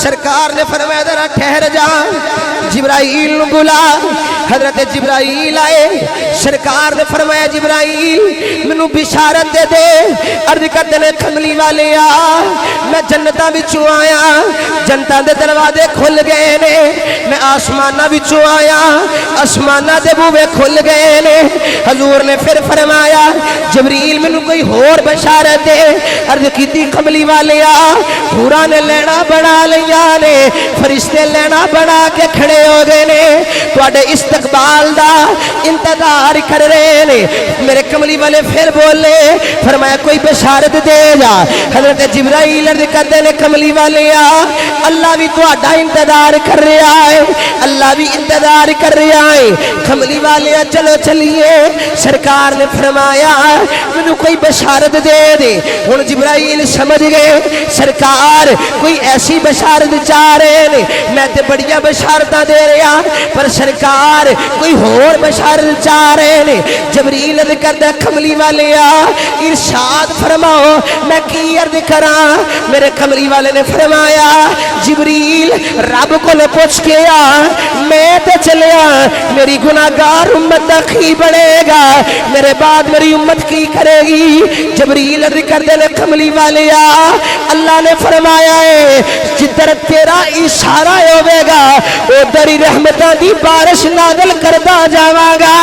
سرکار نے فرمایا ذرا ٹھہر جا، جبرائیل نو بلا۔ حضرت جبرائیل آئے، سرکار نے فرمایا جبرائیل منو بشارت دے دے۔ عرض کرتے نے کملی والے میں جنتاں وچوں آیا، جنتاں دے دروازے کھل گئے نے، میں آسماناں وچوں آیا، آسماناں دے بوئے کھل گئے نے۔ حضور نے پھر فرمایا جبریل منو کوئی ہور بشارت دے۔ عرض کیتی کملی والے حوراں نے لینا بنا لیا نے، فرشتے لینا بنا کے کھڑے ہو گئے نے، تواڈے استقبال دا انتظار کر رہے نے۔ میرے کملی والے پھر بولے، فرمایا کوئی بشارت دے جا۔ حضرت جبرائیل عرض کرتے نے کملی والے اللہ بھی تواڈا انتظار کر رہا ہے، اللہ بھی انتظار کر رہا ہے۔ کملی والے چلو چلیے۔ سرکار نے فرمایا مینوں کوئی بشارت دے دے۔ ہن جبرائیل سمجھ گئے سرکار کوئی ایسی بشارت چاہ رہے نے، میں تے بڑیاں بشارتاں دے رہا پر سرکار کوئی ہور بشارت چاہ رہے نے۔ جبریل عرض کردا کملی والے ارشاد فرماؤ میں کی عرض کراں۔ میرے کملی والے نے فرمایا جبریل رب کو پوچھ کے میں تے چلیا، میری گناہگار امت دا کی بنے گا، میرے بعد میری امت کی کرے گی۔ جبریل عرض کردے نے کملی والے اللہ نے فرمایا ہے جدھر تیرا اشارہ ہوے گا ادھر ہی رحمتاں دی بارش نازل کردا جاواں گا۔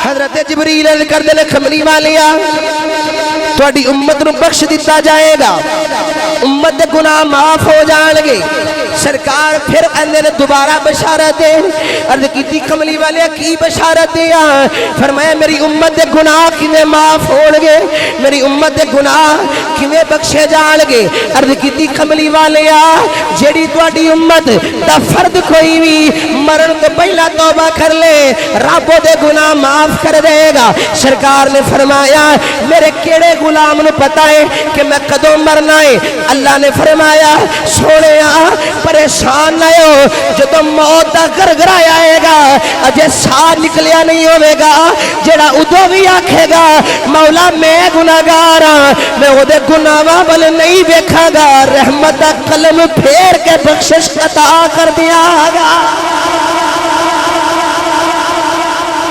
حضرت جبریل عرض کردے نے کملی والے تواڈی امت نو بخش دیتا جائے گا، امت دے گناہ معاف ہو جان گے۔ سرکار پھر اندے نے دوبارہ بشارت دے۔ عرض کیتی کملی والے کی بشارت دیا؟ فرمایا میری امت دے گناہ کیویں معاف ہون گے، میری امت دے گناہ کیویں بخشے جان گے۔ عرض کیتی کملی والے جیڑی تواڈی امت دا فرد کوئی بھی مرن تو پہلا توبہ کر لے رب دے گناہ معاف کر دے گا۔ سرکار نے فرمایا میرے کیڑے غلام نو پتا ہے کہ میں کدوں مرنا ہے؟ اللہ نے فرمایا سونے پریشان نہ ہو، جدو موت دا گرگرا آئے گا اجے ساہ نکلیا نہیں ہوئے گا، جڑا ادو بھی آکھے گا مولا میں گناہگار ہاں، میں وہ دے گناہاں ول نہیں دیکھاں گا، رحمت دا قلم پھیر کے بخشش عطا کر دیا گا۔